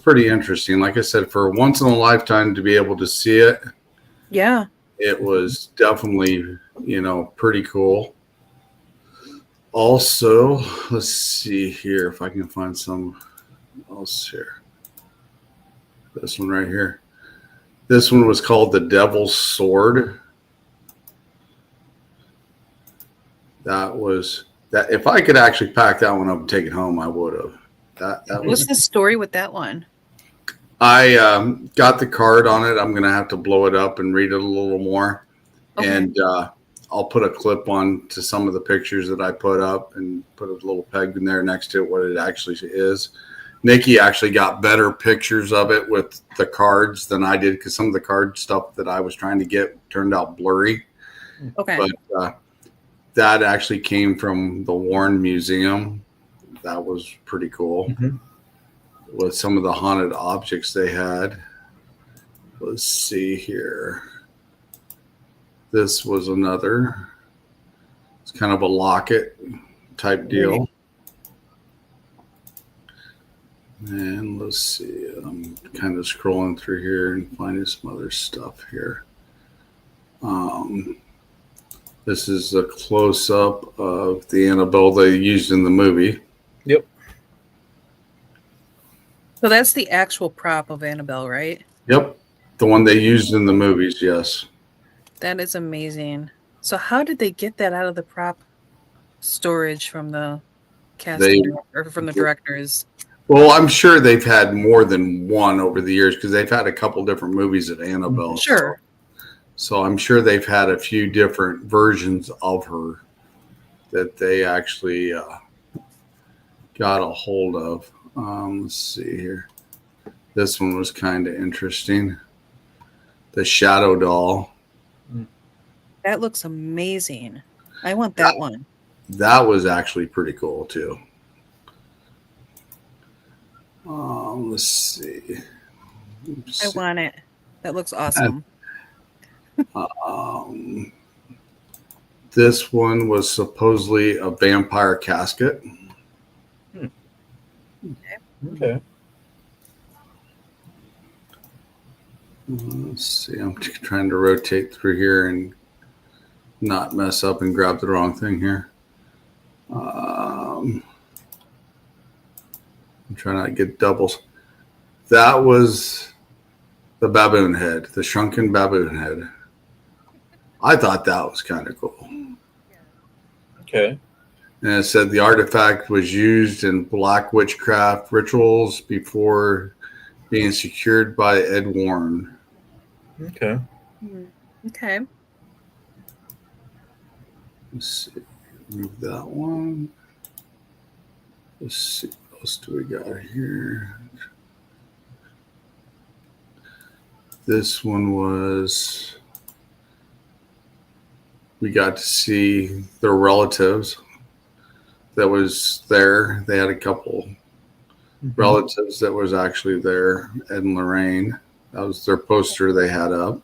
pretty interesting. Like I said, for once in a lifetime to be able to see it. Yeah. It was definitely, pretty cool. Also, let's see here if I can find some else here. This one right here. This one was called The Devil's Sword. That was that. If I could actually pack that one up and take it home, I would have. What's the story with that one? I got the card on it. I'm gonna have to blow it up and read it a little more, and I'll put a clip on to some of the pictures that I put up and put a little peg in there next to it, what it actually is. Nikki actually got better pictures of it with the cards than I did because some of the card stuff that I was trying to get turned out blurry. Okay. But that actually came from the Warren Museum. That was pretty cool. Mm-hmm. With some of the haunted objects they had. Let's see here. This was another. It's kind of a locket type deal. And let's see. I'm kind of scrolling through here and finding some other stuff here. This is a close-up of the Annabelle they used in the movie. Yep. So that's the actual prop of Annabelle, right? Yep. The one they used in the movies, yes. That is amazing. So how did they get that out of the prop storage from the casting or from the directors? Well, I'm sure they've had more than one over the years because they've had a couple different movies at Annabelle. Sure. So I'm sure they've had a few different versions of her that they actually got a hold of. Let's see here. This one was kind of interesting. The Shadow Doll. That looks amazing. I want that one. That was actually pretty cool too. Let's see. I want it. That looks awesome. This one was supposedly a vampire casket. Okay. Let's see. I'm trying to rotate through here and not mess up and grab the wrong thing here. I'm trying not to get doubles. That was the baboon head, the shrunken baboon head. I thought that was kind of cool. Okay. And it said the artifact was used in black witchcraft rituals before being secured by Ed Warren. Okay. Okay. Let's see. Move that one. Let's see. What else do we got here? This one was. We got to see their relatives that was there. They had a couple relatives that was actually there, Ed and Lorraine. That was their poster they had up.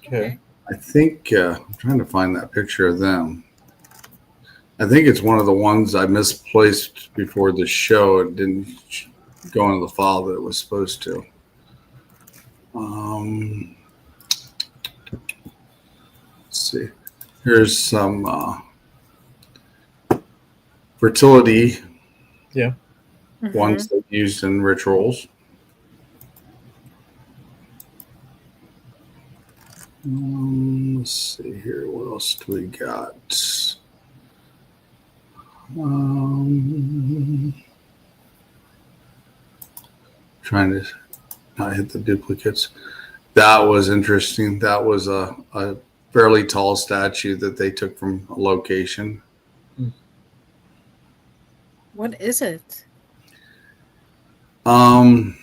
Okay. I think, I'm trying to find that picture of them. I think it's one of the ones I misplaced before the show. It didn't go into the file that it was supposed to. Let's see. Here's some fertility ones that used in rituals. Let's see here. What else do we got? Trying to not hit the duplicates. That was interesting. That was a fairly tall statue that they took from a location. What is it? Some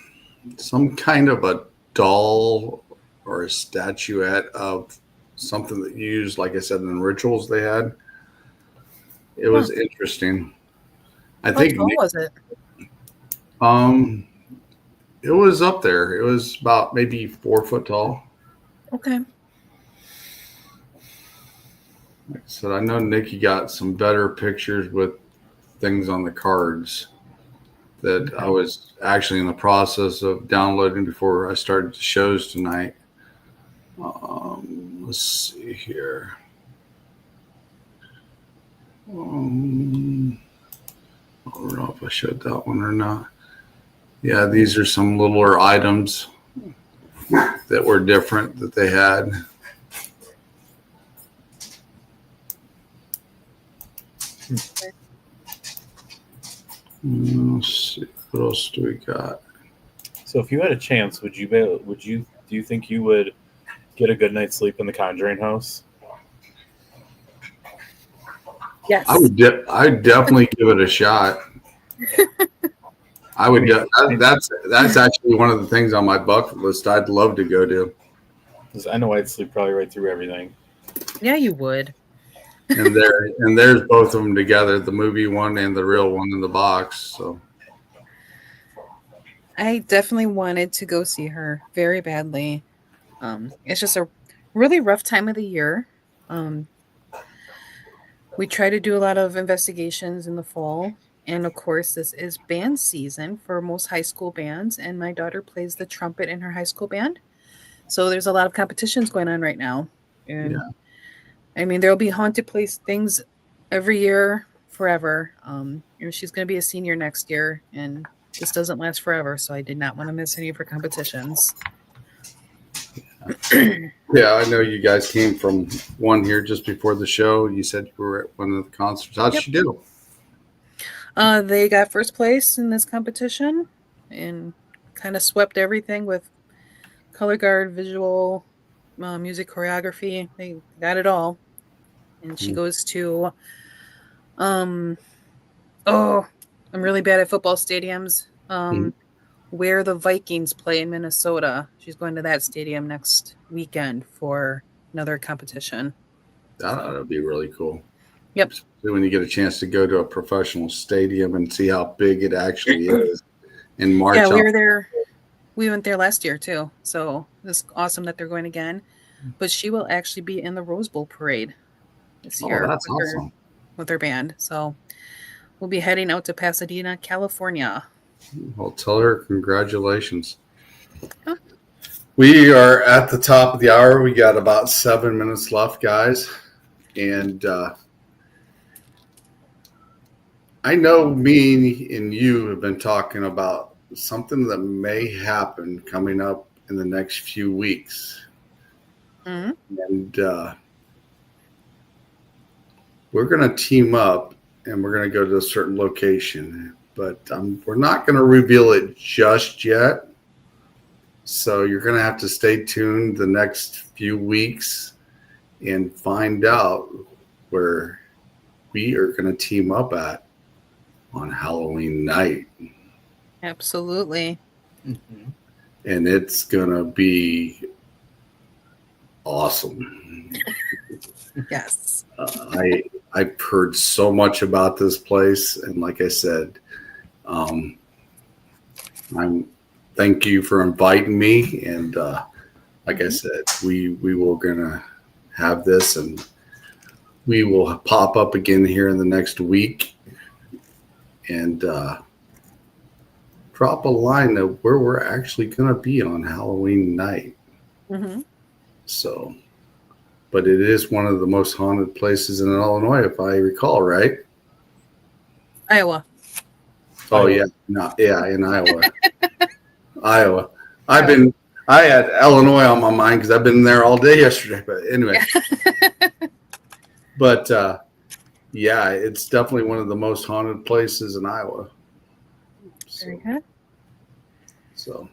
kind of a doll or a statuette of something that used, like I said, in rituals they had. It was interesting. How tall was it? It was up there. It was about maybe 4 foot tall. Okay. Like I said, I know Nikki got some better pictures with things on the cards that I was actually in the process of downloading before I started the shows tonight. Let's see here. I don't know if I showed that one or not. Yeah, these are some littler items that were different that they had. Let's see, what else do we got? So if you had a chance, do you think you would get a good night's sleep in the Conjuring house? Yes. I'd definitely give it a shot. I would. That's actually one of the things on my bucket list. I'd love to go to. 'Cause I know I'd sleep probably right through everything. Yeah, you would. And there's both of them together, the movie one and the real one in the box. So I definitely wanted to go see her very badly. It's just a really rough time of the year. We try to do a lot of investigations in the fall. And of course, this is band season for most high school bands. And my daughter plays the trumpet in her high school band. So there's a lot of competitions going on right now. And yeah, I mean, there'll be haunted place things every year forever. She's going to be a senior next year. And this doesn't last forever. So I did not want to miss any of her competitions. yeah. I know you guys came from one here just before the show. You said you were at one of the concerts. How'd she do? They got first place in this competition and kind of swept everything with color guard, visual, music, choreography. They got it all. And she goes to, I'm really bad at football stadiums. Where the Vikings play in Minnesota. She's going to that stadium next weekend for another competition. That would be really cool. Yep. Especially when you get a chance to go to a professional stadium and see how big it actually is and march. Yeah, we were there. We went there last year too. So it's awesome that they're going again. But she will actually be in the Rose Bowl parade this year. That's awesome. With her band. So we'll be heading out to Pasadena, California. Well, tell her congratulations. Huh? We are at the top of the hour. We got about 7 minutes left, guys. And I know me and you have been talking about something that may happen coming up in the next few weeks. And we're going to team up and we're going to go to a certain location. But we're not going to reveal it just yet. So you're going to have to stay tuned the next few weeks and find out where we are going to team up at on Halloween night. Absolutely. Mm-hmm. And it's going to be awesome. Yes. I've heard so much about this place. And like I said, thank you for inviting me. And like I said, we will gonna have this, and we will pop up again here in the next week and drop a line of where we're actually gonna be on Halloween night. So, but it is one of the most haunted places in Illinois, if I recall, right? Iowa. Oh yeah, in Iowa. Iowa. I had Illinois on my mind because I've been there all day yesterday. But anyway, but yeah, it's definitely one of the most haunted places in Iowa. So, very good. So,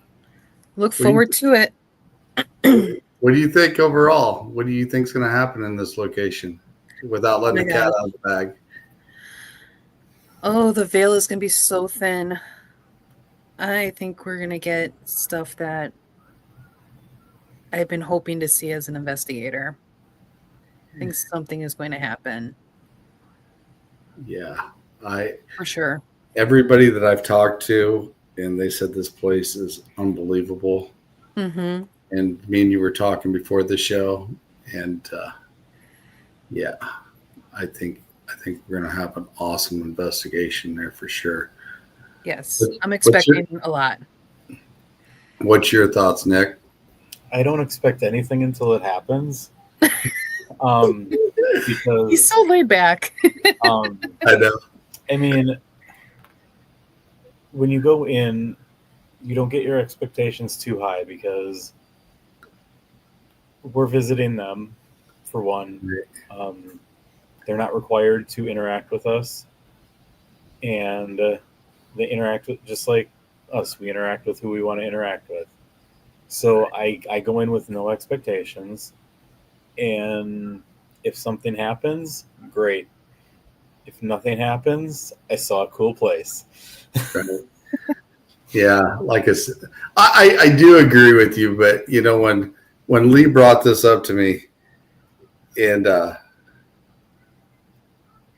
look forward to it. What do you think overall? What do you think is going to happen in this location without letting the cat out of the bag? Oh, the veil is going to be so thin. I think we're going to get stuff that I've been hoping to see as an investigator. I think something is going to happen. Yeah, for sure. Everybody that I've talked to, and they said this place is unbelievable. And me and you were talking before the show, and yeah, I think we're gonna have an awesome investigation there for sure. Yes, What's, I'm what's your expecting a lot. What's your thoughts, Nick? I don't expect anything until it happens. Because He's so laid back. I know. I mean, when you go in, you don't get your expectations too high because we're visiting them, for one. They're not required to interact with us, and they interact with just like us. We interact with who we want to interact with. So I go in with no expectations, and if something happens, great. If nothing happens, I saw a cool place. Right. Yeah, like I said, I do agree with you, but you know when Lee brought this up to me, and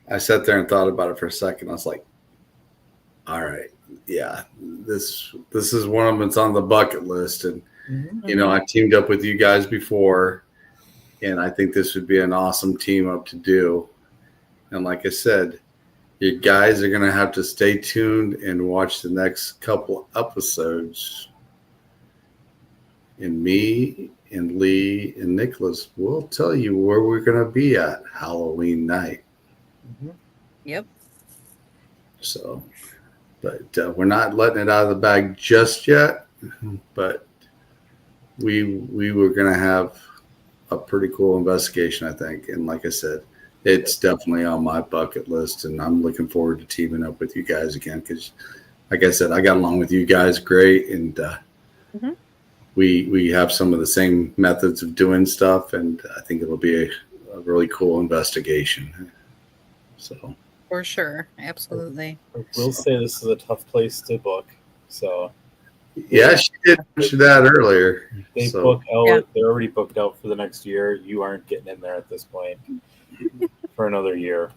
I sat there and thought about it for a second, I was like, all right, yeah, this is one of them. It's on the bucket list, and you know, I teamed up with you guys before, and I think this would be an awesome team up to do. And like I said, you guys are going to have to stay tuned and watch the next couple episodes. And me and Lee and Nicholas will tell you where we're going to be at Halloween night. Yep. So, but we're not letting it out of the bag just yet. But we were going to have a pretty cool investigation, I think. And like I said, it's definitely on my bucket list, and I'm looking forward to teaming up with you guys again because, like I said, I got along with you guys great, and we have some of the same methods of doing stuff, and I think it'll be a really cool investigation. So For sure. Absolutely. I will say this is a tough place to book. So yeah, she did mention that earlier. they So, book out. Yeah. They're already booked out for the next year. You aren't getting in there at this point for another year.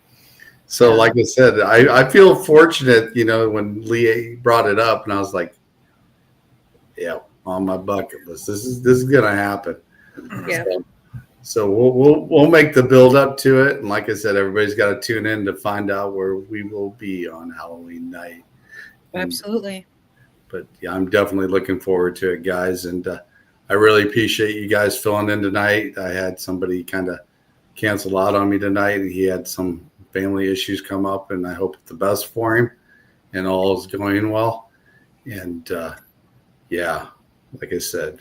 so like I said, I feel fortunate, you know, when Lee brought it up, and I was like, yeah, on my bucket list. This is gonna happen. Yeah. So we'll make the build up to it, and like I said, everybody's got to tune in to find out where we will be on Halloween night. Absolutely. But yeah, I'm definitely looking forward to it, guys, and I really appreciate you guys filling in tonight. I had somebody kind of cancel out on me tonight, and he had some family issues come up, and I hope it's the best for him, and all is going well. And yeah, like I said,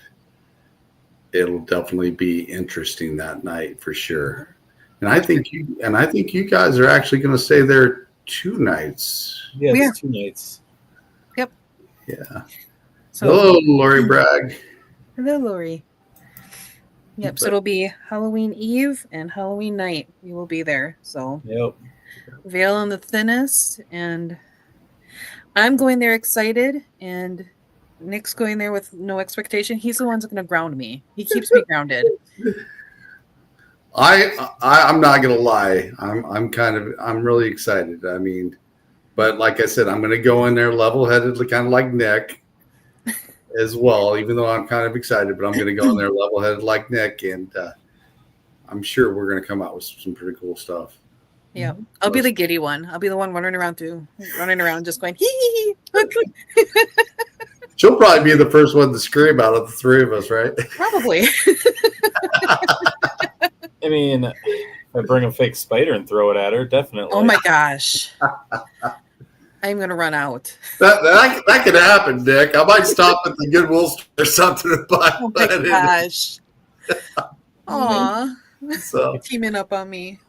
it'll definitely be interesting that night for sure. And I think you guys are actually going to stay there 2 nights. Yeah, Yeah. it's 2 nights. Yep. Yeah. So Hello, Lori Bragg. hello, Lori. Yep. So it'll be Halloween Eve and Halloween night. We will be there. So Yep. veil on the thinnest, and I'm going there excited, and Nick's going there with no expectation. He's the one that's going to ground me. He keeps me grounded. I'm not gonna lie. I'm really excited. I mean, but like I said, I'm gonna go in there level-headed, kind of like Nick as well. Even though I'm kind of excited, but I'm gonna go in there level-headed like Nick, and I'm sure we're gonna come out with some pretty cool stuff. Yeah, I'll be the giddy one. I'll be the one running around, just going hee hee hee. She'll probably be the first one to scream out of the 3 of us, right? Probably. I mean, if I bring a fake spider and throw it at her, definitely. Oh my gosh. I'm gonna run out. That could happen, Nick. I might stop at the Goodwill store or something to buy. Oh my gosh. Aw. So Teaming up on me.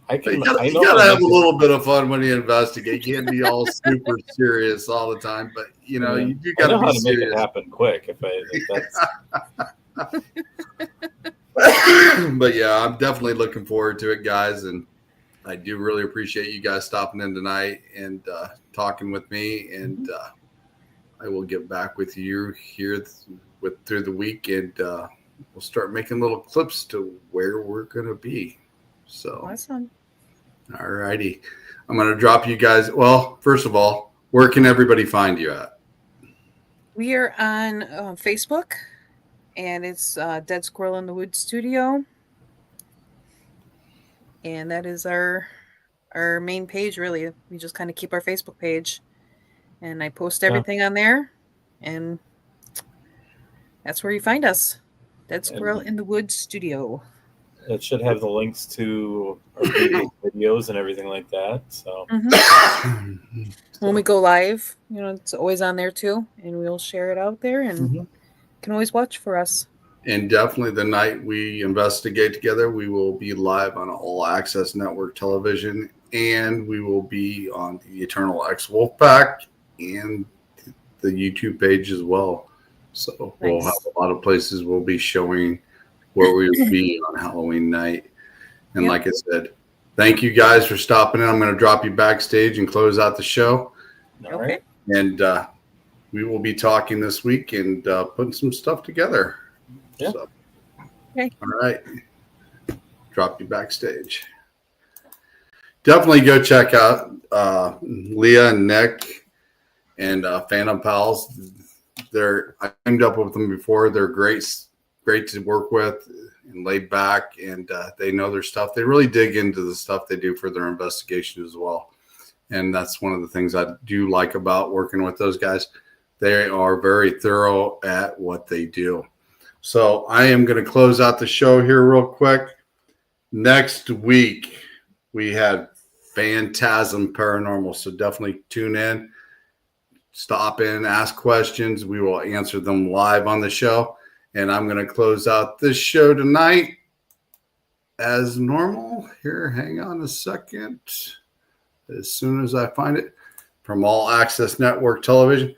I can. You gotta have a little bit of fun when you investigate. You can't be all super serious all the time, but you know you I got know how be to make serious. it happen quick. If that's But yeah, I'm definitely looking forward to it, guys, and I do really appreciate you guys stopping in tonight and talking with me. And I will get back with you here through the week, and we'll start making little clips to where we're gonna be. So Awesome. all righty. I'm going to drop you guys. Well, first of all, where can everybody find you at? We are on Facebook, and it's Dead Squirrel in the Woods Studio, and that is our main page. Really, we just kind of keep our Facebook page, and I post everything on there, and that's where you find us. Dead Squirrel in the Woods Studio. It should have the links to our previous videos and everything like that. So when we go live, it's always on there too, and we'll share it out there, and you can always watch for us. And definitely the night we investigate together, we will be live on All Access Network television, and we will be on the Eternal X Wolfpack and the YouTube page as well. So we'll have a lot of places we'll be showing where we will be on Halloween night. And like I said, thank you guys for stopping in. I'm going to drop you backstage and close out the show. All right. And we will be talking this week and putting some stuff together. Yeah. So, all right. Drop you backstage. Definitely go check out Leah and Nick and Phantom Pals. I teamed up with them before. They're great to work with and laid back, and they know their stuff. They really dig into the stuff they do for their investigation as well. And that's one of the things I do like about working with those guys. They are very thorough at what they do. So I am going to close out the show here real quick. Next week, we have Phantasm Paranormal. So definitely tune in, stop in, ask questions. We will answer them live on the show. And I'm going to close out this show tonight as normal. Here, hang on a second. As soon as I find it, from All Access Network Television.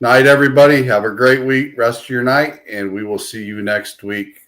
Night, everybody. Have a great week. Rest of your night, and we will see you next week.